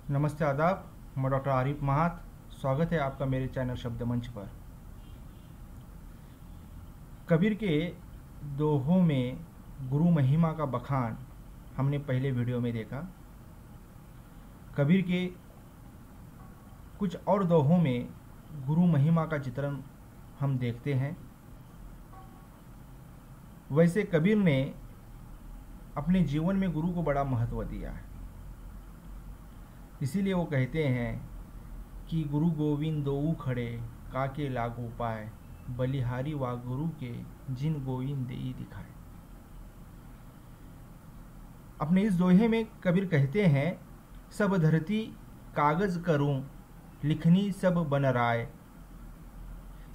नमस्ते आदाब। मैं डॉक्टर आरिफ महात। स्वागत है आपका मेरे चैनल शब्द मंच पर। कबीर के दोहों में गुरु महिमा का बखान हमने पहले वीडियो में देखा। कबीर के कुछ और दोहों में गुरु महिमा का चित्रण हम देखते हैं। वैसे कबीर ने अपने जीवन में गुरु को बड़ा महत्व दिया है। इसीलिए वो कहते हैं कि गुरु गोविंद दोऊ खड़े काके लागो पाए, बलिहारी वा गुरु के जिन गोविंद देई दिखाए। अपने इस दोहे में कबीर कहते हैं, सब धरती कागज करूं लिखनी सब बन राय,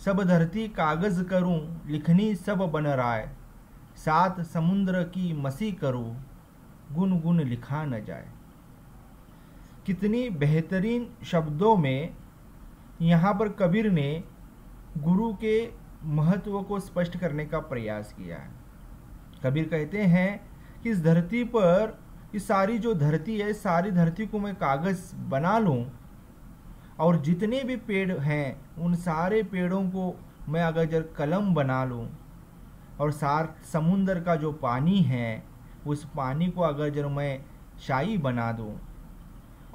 सब धरती कागज करूं लिखनी सब बन राय, सात समुद्र की मसी करूं गुन गुन लिखा न जाए। कितनी बेहतरीन शब्दों में यहाँ पर कबीर ने गुरु के महत्व को स्पष्ट करने का प्रयास किया है। कबीर कहते हैं कि इस धरती पर इस सारी जो धरती है, सारी धरती को मैं कागज बना लूं और जितने भी पेड़ हैं उन सारे पेड़ों को मैं अगर जब कलम बना लूं और समुद्र का जो पानी है उस पानी को अगर जब मैं शाई बना दूं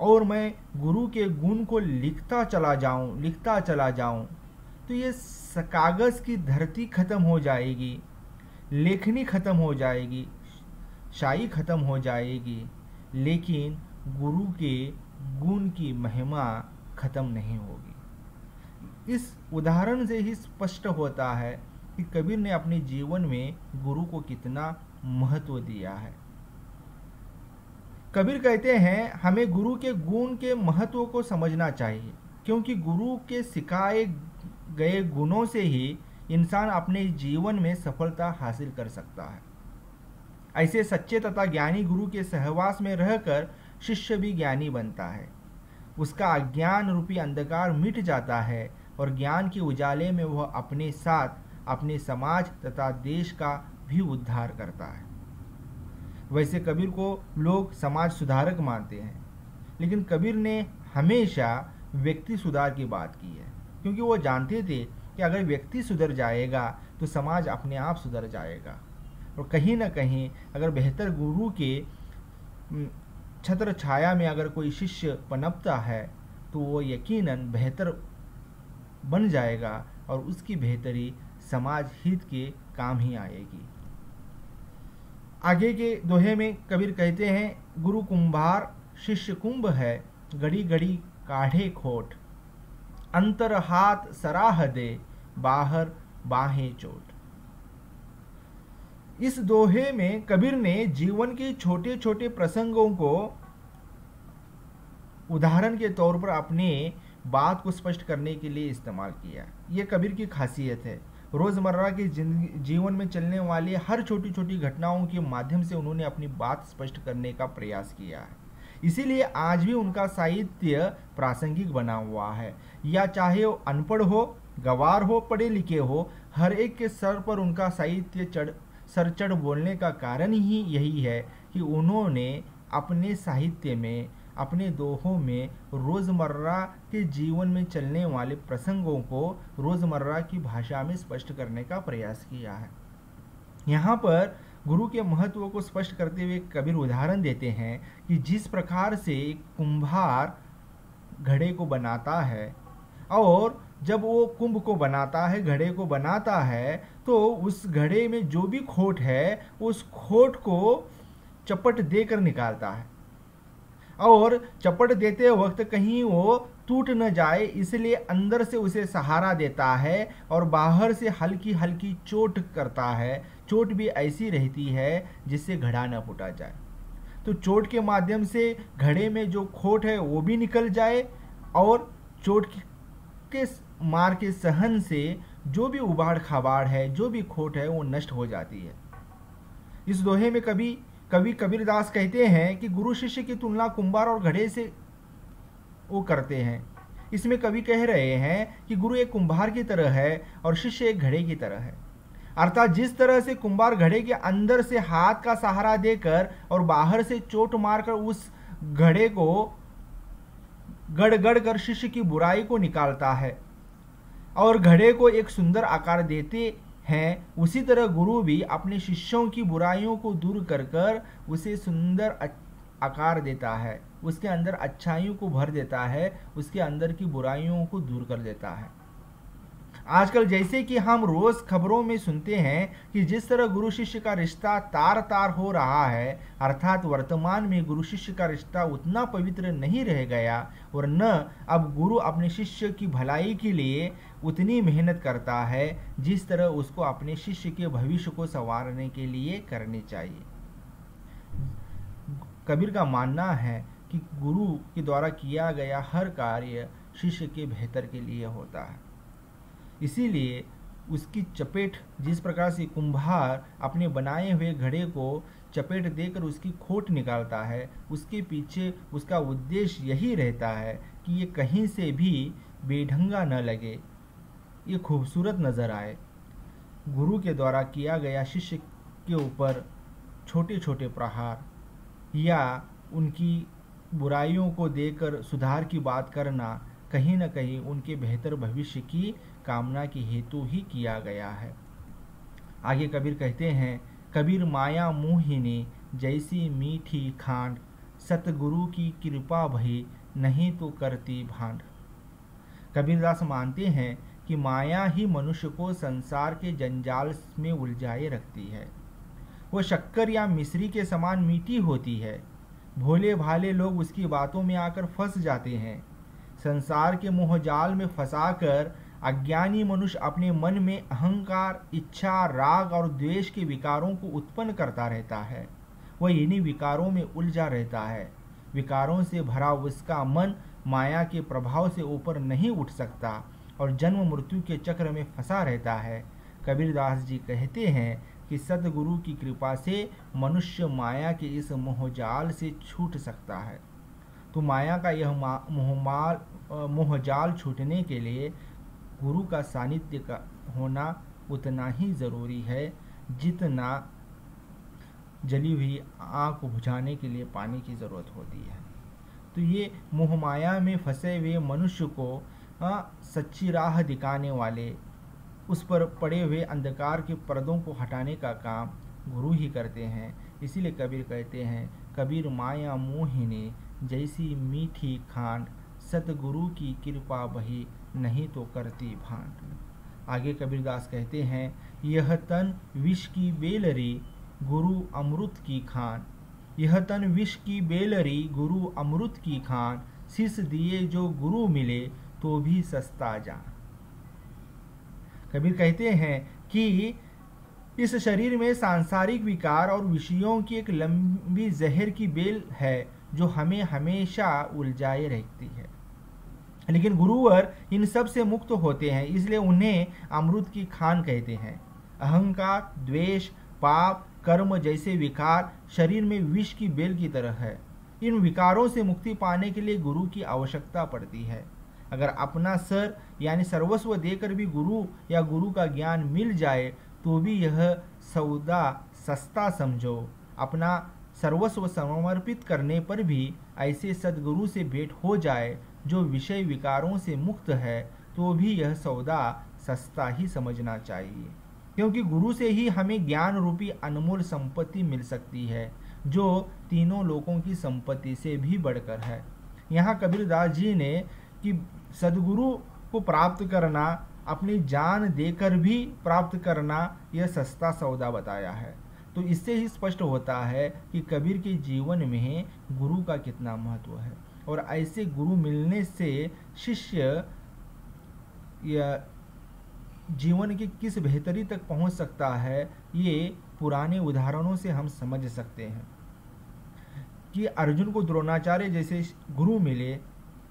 और मैं गुरु के गुण को लिखता चला जाऊं तो ये कागज की धरती खत्म हो जाएगी, लेखनी खत्म हो जाएगी, शाई खत्म हो जाएगी, लेकिन गुरु के गुण की महिमा खत्म नहीं होगी। इस उदाहरण से ही स्पष्ट होता है कि कबीर ने अपने जीवन में गुरु को कितना महत्व दिया है। कबीर कहते हैं हमें गुरु के गुण के महत्व को समझना चाहिए, क्योंकि गुरु के सिखाए गए गुणों से ही इंसान अपने जीवन में सफलता हासिल कर सकता है। ऐसे सच्चे तथा ज्ञानी गुरु के सहवास में रहकर शिष्य भी ज्ञानी बनता है। उसका अज्ञान रूपी अंधकार मिट जाता है और ज्ञान के उजाले में वह अपने साथ अपने समाज तथा देश का भी उद्धार करता है। वैसे कबीर को लोग समाज सुधारक मानते हैं, लेकिन कबीर ने हमेशा व्यक्ति सुधार की बात की है, क्योंकि वो जानते थे कि अगर व्यक्ति सुधर जाएगा तो समाज अपने आप सुधर जाएगा। और कहीं ना कहीं अगर बेहतर गुरु के छत्र छाया में अगर कोई शिष्य पनपता है तो वो यकीनन बेहतर बन जाएगा और उसकी बेहतरी समाज हित के काम ही आएगी। आगे के दोहे में कबीर कहते हैं, गुरु कुंभार शिष्य कुंभ है, घड़ी घड़ी काढ़े खोट, अंतर हाथ सराह दे, बाहर बाहें चोट। इस दोहे में कबीर ने जीवन के छोटे छोटे प्रसंगों को उदाहरण के तौर पर अपने बात को स्पष्ट करने के लिए इस्तेमाल किया। यह कबीर की खासियत है। रोजमर्रा के जीवन में चलने वाली हर छोटी छोटी घटनाओं के माध्यम से उन्होंने अपनी बात स्पष्ट करने का प्रयास किया है। इसीलिए आज भी उनका साहित्य प्रासंगिक बना हुआ है। या चाहे वो अनपढ़ हो, गवार हो, पढ़े लिखे हो, हर एक के सर पर उनका साहित्य सर चढ़ बोलने का कारण ही यही है कि उन्होंने अपने साहित्य में, अपने दोहों में रोज़मर्रा के जीवन में चलने वाले प्रसंगों को रोज़मर्रा की भाषा में स्पष्ट करने का प्रयास किया है। यहाँ पर गुरु के महत्व को स्पष्ट करते हुए कबीर उदाहरण देते हैं कि जिस प्रकार से कुंभार घड़े को बनाता है और जब वो कुंभ को बनाता है, घड़े को बनाता है, तो उस घड़े में जो भी खोट है उस खोट को चपट देकर निकालता है और चपट देते वक्त कहीं वो टूट न जाए इसलिए अंदर से उसे सहारा देता है और बाहर से हल्की हल्की चोट करता है। चोट भी ऐसी रहती है जिससे घड़ा न फूटा जाए, तो चोट के माध्यम से घड़े में जो खोट है वो भी निकल जाए और चोट के मार के सहन से जो भी उबाड़ खाबाड़ है, जो भी खोट है, वो नष्ट हो जाती है। इस दोहे में कवि कबीरदास कहते हैं कि गुरु शिष्य की तुलना कुंभार और घड़े से वो करते हैं। इसमें कवि कह रहे हैं कि गुरु एक कुंभार की तरह है और शिष्य एक घड़े की तरह है। अर्थात जिस तरह से कुंभार घड़े के अंदर से हाथ का सहारा देकर और बाहर से चोट मारकर उस घड़े को गड़ गड़ कर शिष्य की बुराई को निकालता है और घड़े को एक सुंदर आकार देते हैं, उसी तरह गुरु भी अपने शिष्यों की बुराइयों को दूर कर कर उसे सुंदर आकार देता है, उसके अंदर अच्छाइयों को भर देता है, उसके अंदर की बुराइयों को दूर कर देता है। आजकल जैसे कि हम रोज खबरों में सुनते हैं कि जिस तरह गुरु शिष्य का रिश्ता तार तार हो रहा है, अर्थात वर्तमान में गुरु शिष्य का रिश्ता उतना पवित्र नहीं रह गया और न अब गुरु अपने शिष्य की भलाई के लिए उतनी मेहनत करता है जिस तरह उसको अपने शिष्य के भविष्य को संवारने के लिए करनी चाहिए। कबीर का मानना है कि गुरु के द्वारा किया गया हर कार्य शिष्य के बेहतर के लिए होता है, इसीलिए उसकी चपेट, जिस प्रकार से कुम्हार अपने बनाए हुए घड़े को चपेट देकर उसकी खोट निकालता है, उसके पीछे उसका उद्देश्य यही रहता है कि ये कहीं से भी बेढंगा न लगे, ये खूबसूरत नजर आए। गुरु के द्वारा किया गया शिष्य के ऊपर छोटे छोटे प्रहार या उनकी बुराइयों को देकर सुधार की बात करना कहीं न कहीं उनके बेहतर भविष्य की कामना के हेतु ही किया गया है। आगे कबीर कहते हैं, कबीर माया मोहिनी जैसी मीठी खांड, सतगुरु की कृपा भई नहीं तो करती भांड। कबीरदास मानते हैं कि माया ही मनुष्य को संसार के जंजाल में उलझाए रखती है। वो शक्कर या मिश्री के समान मीठी होती है। भोले भाले लोग उसकी बातों में आकर फंस जाते हैं। संसार के मोहजाल में फंसाकर अज्ञानी मनुष्य अपने मन में अहंकार, इच्छा, राग और द्वेष के विकारों को उत्पन्न करता रहता है। वह इन्हीं विकारों में उलझा रहता है। विकारों से भरा उसका मन माया के प्रभाव से ऊपर नहीं उठ सकता और जन्म मृत्यु के चक्र में फंसा रहता है। कबीरदास जी कहते हैं कि सद्गुरु की कृपा से मनुष्य माया के इस मोहजाल से छूट सकता है। तो माया का यह मोहजाल छूटने के लिए गुरु का सानिध्य का होना उतना ही जरूरी है जितना जली हुई आग को बुझाने के लिए पानी की जरूरत होती है। तो ये मोहमाया में फंसे हुए मनुष्य को सच्ची राह दिखाने वाले, उस पर पड़े हुए अंधकार के पर्दों को हटाने का काम गुरु ही करते हैं। इसीलिए कबीर कहते हैं, कबीर माया मोहिनी जैसी मीठी खांड, सतगुरु की कृपा बही नहीं तो करती भांड। आगे कबीरदास कहते हैं, यह तन विष की बेलरी गुरु अमृत की खान, यह तन विष की बेलरी गुरु अमृत की खान, शीश दिए जो गुरु मिले तो भी सस्ता जान। कबीर कहते हैं कि इस शरीर में सांसारिक विकार और विषयों की एक लंबी जहर की बेल है जो हमें हमेशा उलझाए रहती है, लेकिन गुरुवर इन सब से मुक्त होते हैं, इसलिए उन्हें अमृत की खान कहते हैं। अहंकार, द्वेष, पाप, कर्म जैसे विकार शरीर में विष की बेल की तरह है। इन विकारों से मुक्ति पाने के लिए गुरु की आवश्यकता पड़ती है। अगर अपना सर यानी सर्वस्व देकर भी गुरु या गुरु का ज्ञान मिल जाए तो भी यह सौदा सस्ता समझो। अपना सर्वस्व समर्पित करने पर भी ऐसे सद्गुरु से भेंट हो जाए जो विषय विकारों से मुक्त है तो भी यह सौदा सस्ता ही समझना चाहिए, क्योंकि गुरु से ही हमें ज्ञान रूपी अनमोल संपत्ति मिल सकती है जो तीनों लोकों की संपत्ति से भी बढ़कर है। यहाँ कबीरदास जी ने कि सद्गुरु को प्राप्त करना, अपनी जान देकर भी प्राप्त करना, यह सस्ता सौदा बताया है। तो इससे ही स्पष्ट होता है कि कबीर के जीवन में गुरु का कितना महत्व है और ऐसे गुरु मिलने से शिष्य या जीवन की किस बेहतरी तक पहुंच सकता है, ये पुराने उदाहरणों से हम समझ सकते हैं कि अर्जुन को द्रोणाचार्य जैसे गुरु मिले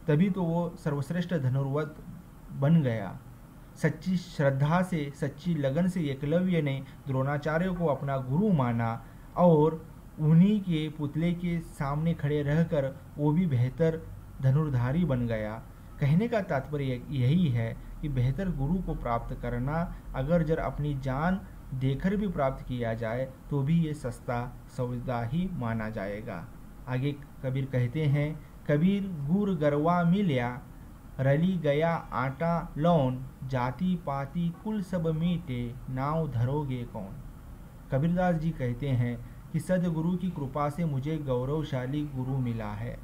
तभी तो वो सर्वश्रेष्ठ धनुर्वत बन गया। सच्ची श्रद्धा से, सच्ची लगन से एकलव्य ने द्रोणाचार्य को अपना गुरु माना और उन्हीं के पुतले के सामने खड़े रहकर वो भी बेहतर धनुर्धारी बन गया। कहने का तात्पर्य यही है कि बेहतर गुरु को प्राप्त करना अगर जर अपनी जान देकर भी प्राप्त किया जाए तो भी ये सस्ता सौदा ही माना जाएगा। आगे कबीर कहते हैं कबीर गुर गरवा मिल्या, रली गया आटा लौन, जाति पाति कुल सब मीटे, नाव धरोगे कौन। कबीरदास जी कहते हैं कि सदगुरु की कृपा से मुझे गौरवशाली गुरु मिला है।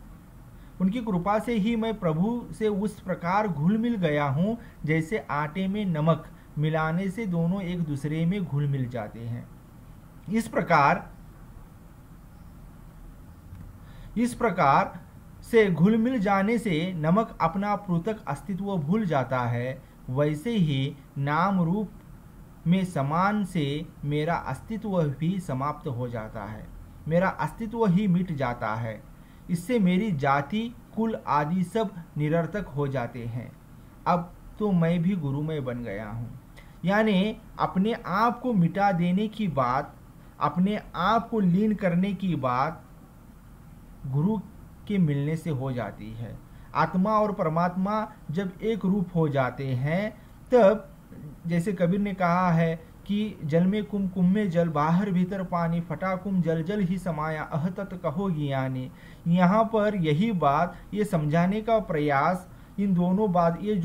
उनकी कृपा से ही मैं प्रभु से उस प्रकार घुल मिल गया हूँ जैसे आटे में नमक मिलाने से दोनों एक दूसरे में घुल मिल जाते हैं। इस प्रकार से घुल मिल जाने से नमक अपना पृथक अस्तित्व भूल जाता है, वैसे ही नाम रूप में समान से मेरा अस्तित्व भी समाप्त हो जाता है, मेरा अस्तित्व ही मिट जाता है। इससे मेरी जाति कुल आदि सब निरर्थक हो जाते हैं। अब तो मैं भी गुरुमय बन गया हूँ। यानी अपने आप को मिटा देने की बात, अपने आप को लीन करने की बात गुरु के मिलने से हो जाती है। आत्मा और परमात्मा जब एक रूप हो जाते हैं, तब जैसे कबीर ने कहा है कि जल में कुम, कुम में जल, बाहर भीतर पानी, फटा कुम जल, जल ही समाया, अह तत् कहो ज्ञानी। यहाँ पर यही बात, ये समझाने का प्रयास, इन दोनों बात, ये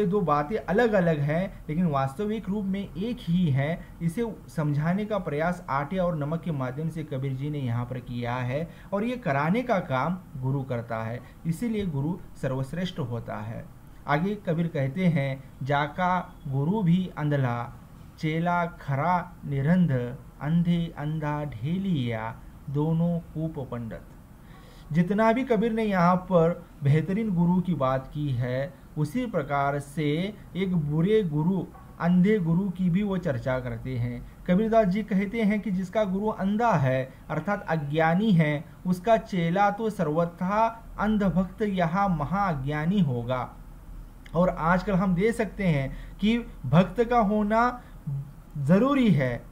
दो बातें अलग अलग हैं लेकिन वास्तविक रूप में एक ही है। इसे समझाने का प्रयास आटे और नमक के माध्यम से कबीर जी ने यहाँ पर किया है, और ये कराने का काम गुरु करता है। इसीलिए गुरु सर्वश्रेष्ठ होता है। आगे कबीर कहते हैं, जाका गुरु भी अंधला, चेला खरा निरंध, अंधे अंधा ढेलिया, दोनों कूप पंडित। जितना भी कबीर ने यहाँ पर बेहतरीन गुरु की बात की है, उसी प्रकार से एक बुरे गुरु, अंधे गुरु की भी वो चर्चा करते हैं। कबीरदास जी कहते हैं कि जिसका गुरु अंधा है अर्थात अज्ञानी है, उसका चेला तो सर्वथा अंधभक्त यहाँ महाअज्ञानी होगा। और आजकल हम देख सकते हैं कि भक्त का होना जरूरी है,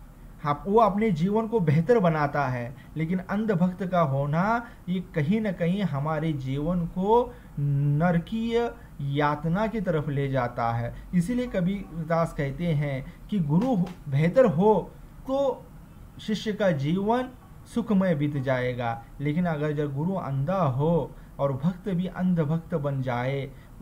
वो अपने जीवन को बेहतर बनाता है, लेकिन अंधभक्त का होना ये कहीं न कहीं हमारे जीवन को नरकीय यातना की तरफ ले जाता है। इसीलिए कबीरदास कहते हैं कि गुरु बेहतर हो तो शिष्य का जीवन सुखमय बीत जाएगा, लेकिन अगर जब गुरु अंधा हो और भक्त भी अंधभक्त बन जाए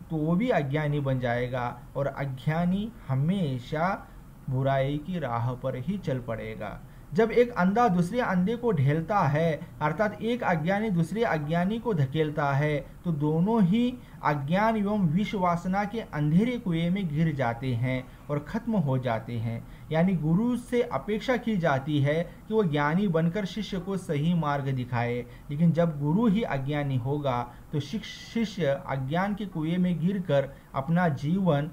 तो वो भी अज्ञानी बन जाएगा, और अज्ञानी हमेशा बुराई की राह पर ही चल पड़ेगा। जब एक अंधा दूसरे अंधे को ढेलता है, अर्थात एक अज्ञानी दूसरे अज्ञानी को धकेलता है, तो दोनों ही अज्ञान एवं विष वासना के अंधेरे कुएं में गिर जाते हैं और खत्म हो जाते हैं। यानी गुरु से अपेक्षा की जाती है कि वो ज्ञानी बनकर शिष्य को सही मार्ग दिखाए, लेकिन जब गुरु ही अज्ञानी होगा तो शिष्य अज्ञान के कुएं में गिरकर अपना जीवन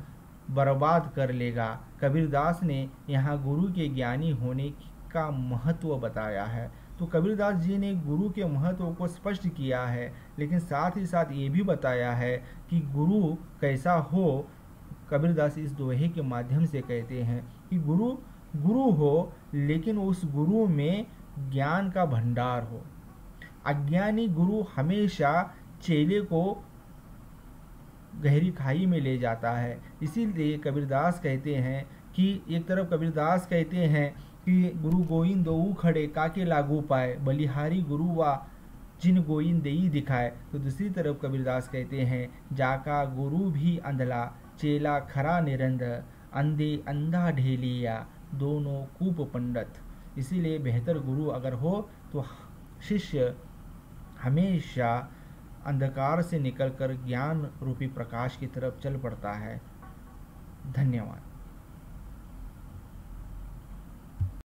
बर्बाद कर लेगा। कबीरदास ने यहाँ गुरु के ज्ञानी होने का महत्व बताया है। तो कबीरदास जी ने गुरु के महत्व को स्पष्ट किया है, लेकिन साथ ही साथ ये भी बताया है कि गुरु कैसा हो। कबीरदास इस दोहे के माध्यम से कहते हैं कि गुरु हो, लेकिन उस गुरु में ज्ञान का भंडार हो। अज्ञानी गुरु हमेशा चेले को गहरी खाई में ले जाता है। इसीलिए कबीरदास कहते हैं कि एक तरफ कबीरदास कहते हैं कि गुरु गोविंद दो खड़े काके लागू पाए, बलिहारी गुरु वा जिन गोविंद देई दिखाए। तो दूसरी तरफ कबीरदास कहते हैं, जाका गुरु भी अंधला, चेला खरा निरंध, अंधे अंधा ढेलिया, दोनों कूप पंडित। इसीलिए बेहतर गुरु अगर हो तो शिष्य हमेशा अंधकार से निकलकर ज्ञान रूपी प्रकाश की तरफ चल पड़ता है। धन्यवाद।